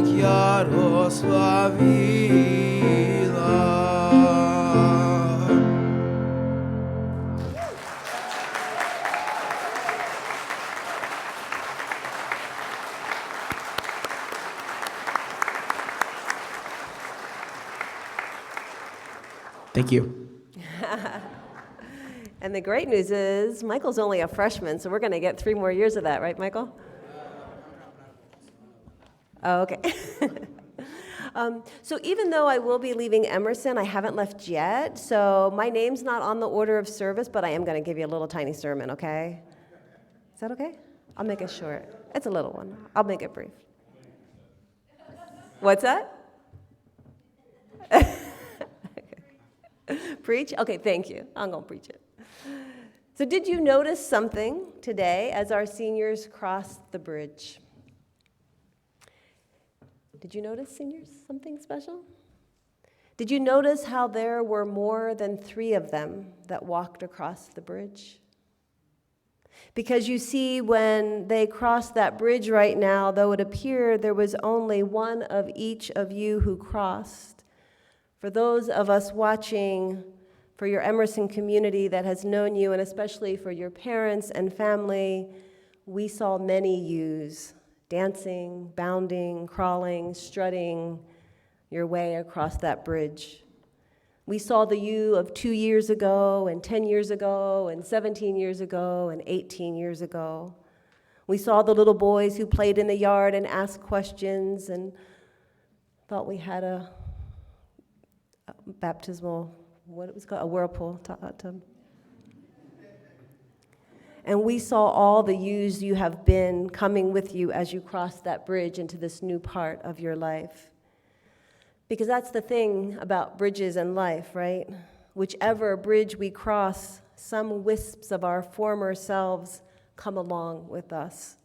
chiaro sfavilla. Thank you.
And the great news is Michael's only a freshman, so we're going to get 3 more years of that, right, Michael? Oh, okay. So even though I will be leaving Emerson, I haven't left yet. So my name's not on the order of service, but I am going to give you a little tiny sermon, okay? Is that okay? I'll make it short. It's a little one. I'll make it brief. What's that? Preach? Okay, thank you. I'm going to preach it. So did you notice something today as our seniors crossed the bridge? Did you notice, seniors, something special? Did you notice how there were more than 3 of them that walked across the bridge? Because you see, when they crossed that bridge right now, though it appeared there was only one of each of you who crossed, for those of us watching, for your Emerson community that has known you, and especially for your parents and family, we saw many yous dancing, bounding, crawling, strutting your way across that bridge. We saw the you of 2 years ago, and 10 years ago, and 17 years ago, and 18 years ago. We saw the little boys who played in the yard and asked questions and thought we had a baptismal, what it was called, a whirlpool. And we saw all the yous you have been coming with you as you cross that bridge into this new part of your life. Because that's the thing about bridges and life, right? Whichever bridge we cross, some wisps of our former selves come along with us.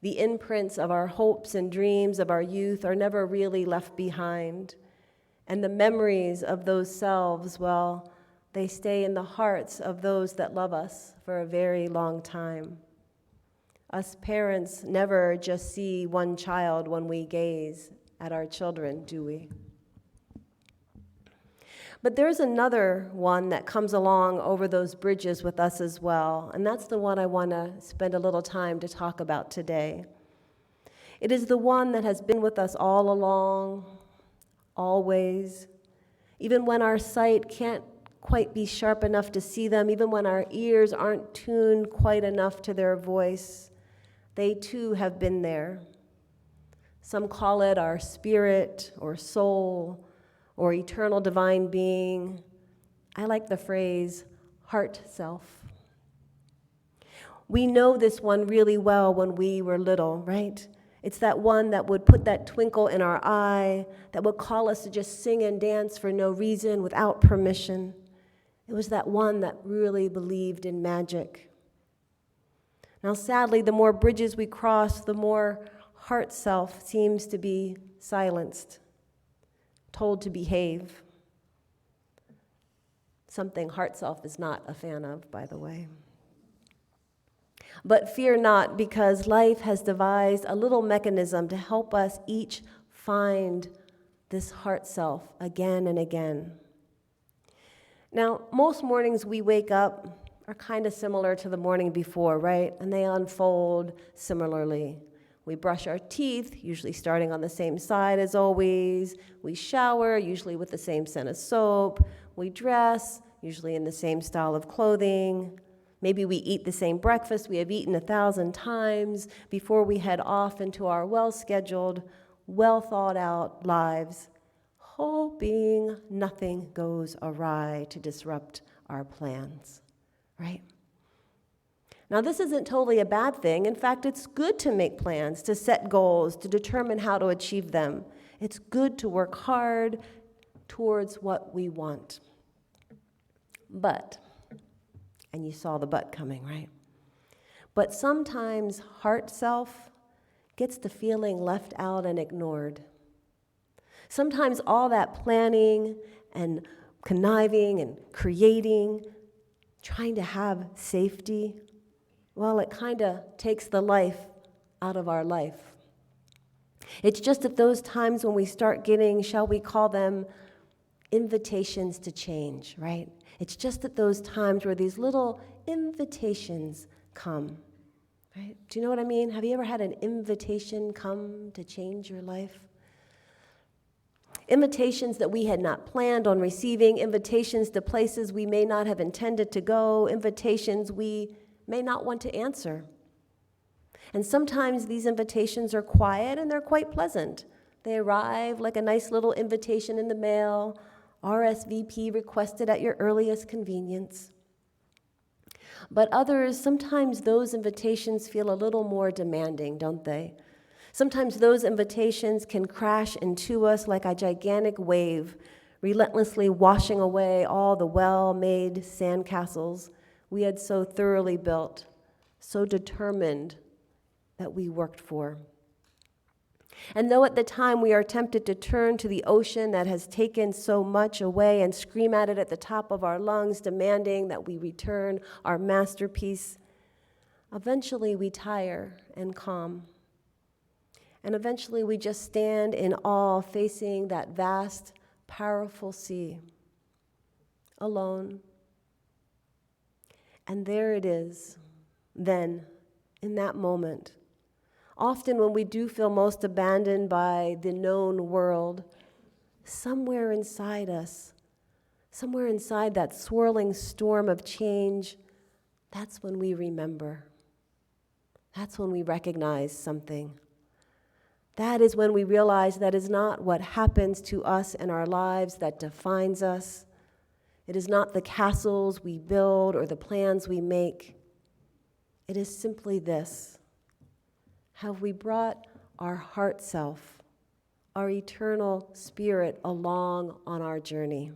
The imprints of our hopes and dreams of our youth are never really left behind. And the memories of those selves, well, they stay in the hearts of those that love us for a very long time. Us parents never just see one child when we gaze at our children, do we? But there's another one that comes along over those bridges with us as well, and that's the one I want to spend a little time to talk about today. It is the one that has been with us all along, always, even when our sight can't quite be sharp enough to see them, even when our ears aren't tuned quite enough to their voice, they too have been there. Some call it our spirit or soul or eternal divine being. I like the phrase heart self. We know this one really well when we were little, right? It's that one that would put that twinkle in our eye, that would call us to just sing and dance for no reason, without permission. It was that one that really believed in magic. Now, sadly, the more bridges we cross, the more heart self seems to be silenced, told to behave. Something heart self is not a fan of, by the way. But fear not, because life has devised a little mechanism to help us each find this heart self again and again. Now, most mornings we wake up are kind of similar to the morning before, right? And they unfold similarly. We brush our teeth, usually starting on the same side as always. We shower, usually with the same scent of soap. We dress, usually in the same style of clothing. Maybe we eat the same breakfast we have eaten 1,000 times before we head off into our well-scheduled, well-thought-out lives, hoping nothing goes awry to disrupt our plans, right? Now, this isn't totally a bad thing. In fact, it's good to make plans, to set goals, to determine how to achieve them. It's good to work hard towards what we want. But, and you saw the but coming, right? But sometimes heart self gets the feeling left out and ignored. Sometimes all that planning and conniving and creating, trying to have safety, well, it kind of takes the life out of our life. It's just at those times when we start getting, shall we call them, invitations to change, right? It's just at those times where these little invitations come, right? Do you know what I mean? Have you ever had an invitation come to change your life? Invitations that we had not planned on receiving, invitations to places we may not have intended to go, invitations we may not want to answer. And sometimes these invitations are quiet and they're quite pleasant. They arrive like a nice little invitation in the mail, RSVP requested at your earliest convenience. But others, sometimes those invitations feel a little more demanding, don't they? Sometimes those invitations can crash into us like a gigantic wave, relentlessly washing away all the well-made sandcastles we had so thoroughly built, so determined that we worked for. And though at the time we are tempted to turn to the ocean that has taken so much away and scream at it at the top of our lungs, demanding that we return our masterpiece, eventually we tire and calm. And eventually we just stand in awe facing that vast, powerful sea, alone. And there it is, then, in that moment. Often when we do feel most abandoned by the known world, somewhere inside us, somewhere inside that swirling storm of change, that's when we remember. That's when we recognize something. That is when we realize that is not what happens to us in our lives that defines us. It is not the castles we build or the plans we make. It is simply this. Have we brought our heart self, our eternal spirit, along on our journey?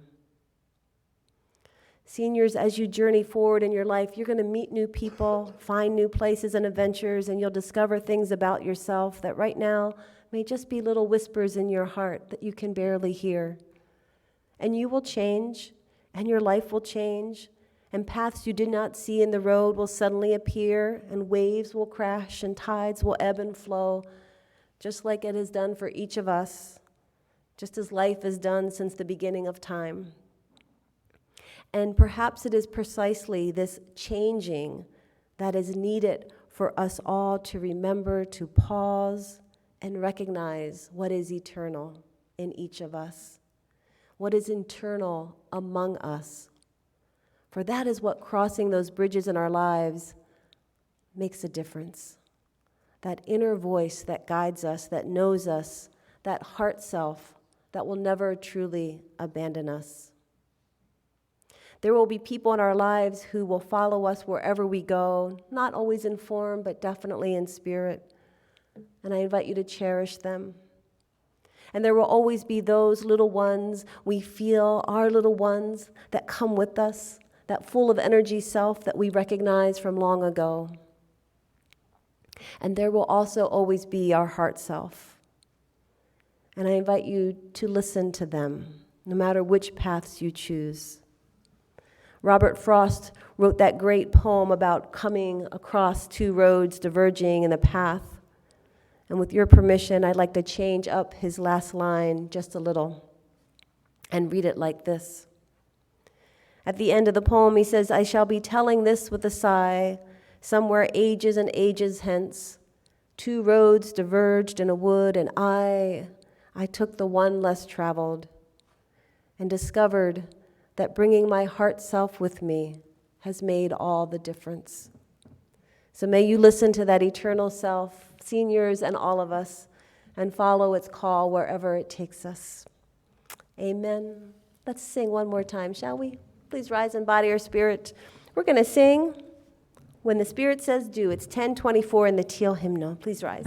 Seniors, as you journey forward in your life, you're going to meet new people, find new places and adventures, and you'll discover things about yourself that right now may just be little whispers in your heart that you can barely hear. And you will change, and your life will change, and paths you did not see in the road will suddenly appear, and waves will crash, and tides will ebb and flow, just like it has done for each of us, just as life has done since the beginning of time. And perhaps it is precisely this changing that is needed for us all to remember to pause and recognize what is eternal in each of us, what is eternal among us. For that is what crossing those bridges in our lives makes a difference. That inner voice that guides us, that knows us, that heart self that will never truly abandon us. There will be people in our lives who will follow us wherever we go, not always in form, but definitely in spirit. And I invite you to cherish them. And there will always be those little ones we feel, our little ones, that come with us, that full of energy self that we recognize from long ago. And there will also always be our heart self. And I invite you to listen to them, no matter which paths you choose. Robert Frost wrote that great poem about coming across two roads diverging in a path. And with your permission, I'd like to change up his last line just a little and read it like this. At the end of the poem, he says, I shall be telling this with a sigh, somewhere ages and ages hence. Two roads diverged in a wood, and I took the one less traveled and discovered that bringing my heart self with me has made all the difference. So may you listen to that eternal self, seniors and all of us, and follow its call wherever it takes us. Amen. Let's sing one more time, shall we? Please rise in body or spirit. We're going to sing When the Spirit Says Do. It's 10:24 in the teal hymnal. Please rise.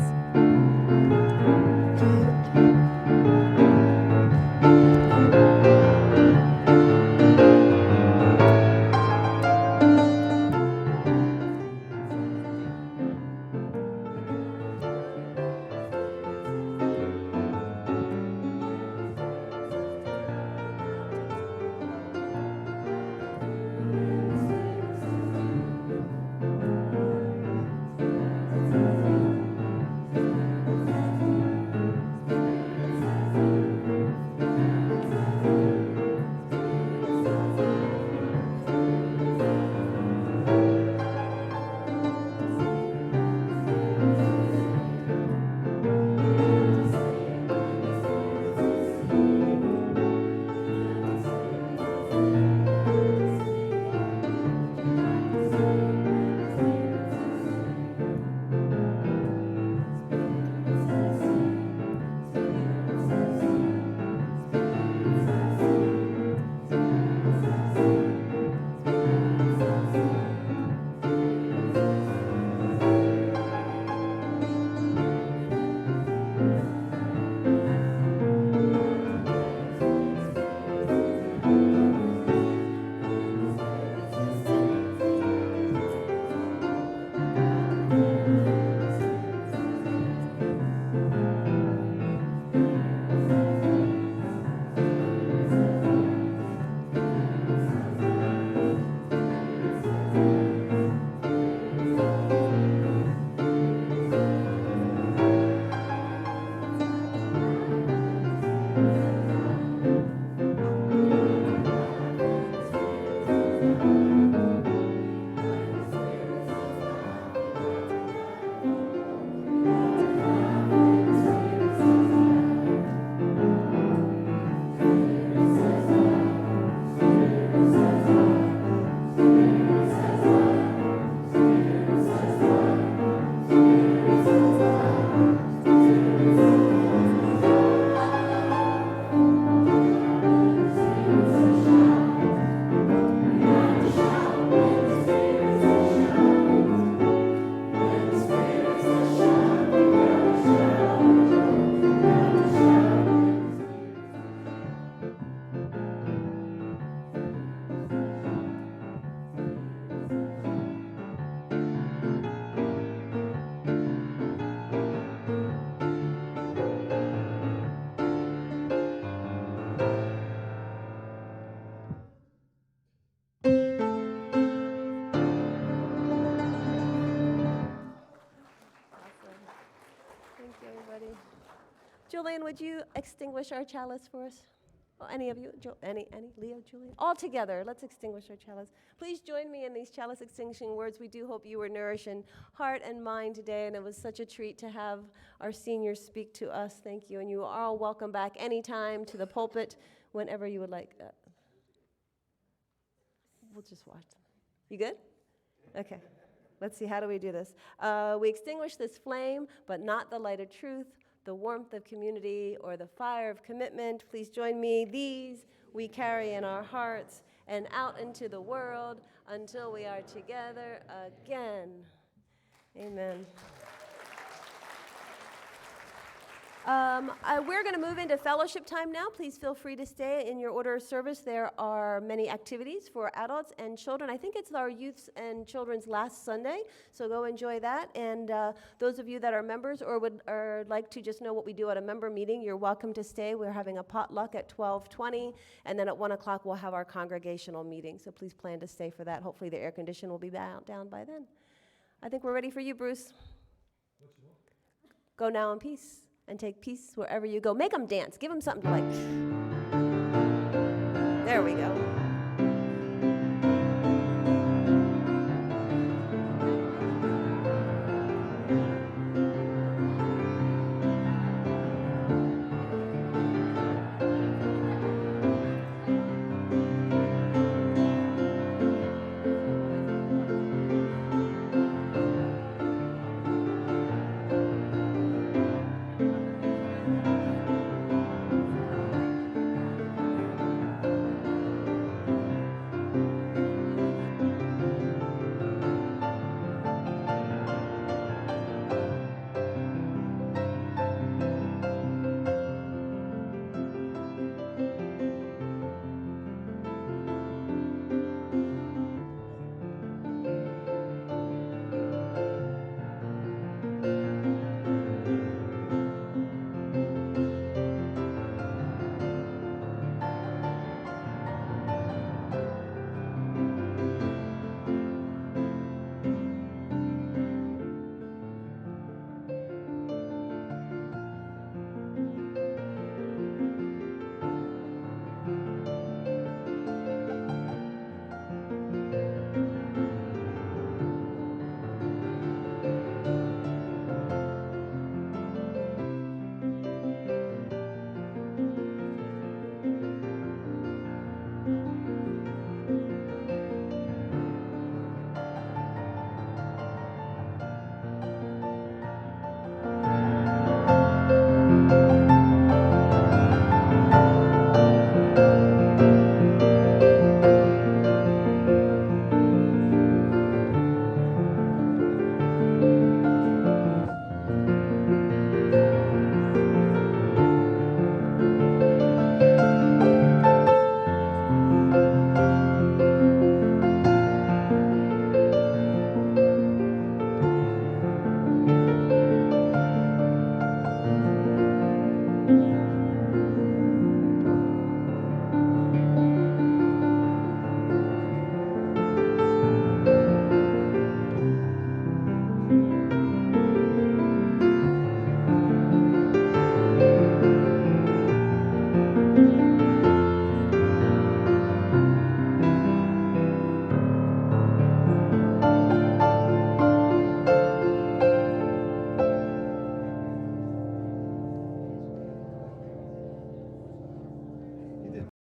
Thank you, everybody. Julian, would you extinguish our chalice for us? Well, any of you? Any? Leo, Julian? All together, let's extinguish our chalice. Please join me in these chalice extinguishing words. We do hope you were nourished in heart and mind today, and it was such a treat to have our seniors speak to us. Thank you, and you are all welcome back anytime to the pulpit whenever you would like. We'll just watch them. You good? Okay. Let's see, how do we do this? We extinguish this flame, but not the light of truth, the warmth of community, or the fire of commitment. Please join me. These we carry in our hearts and out into the world until we are together again. Amen. We're going to move into fellowship time now. Please feel free to stay. In your order of service, there are many activities for adults and children. I think it's our youth and children's last Sunday, so go enjoy that. And those of you that are members or would like to just know what we do at a member meeting, you're welcome to stay. We're having a potluck at 12:20, and then at 1 o'clock we'll have our congregational meeting. So please plan to stay for that. Hopefully the air condition will be down by then. I think we're ready for you, Bruce. Go now in peace. And take peace wherever you go. Make them dance. Give them something to like. There we go.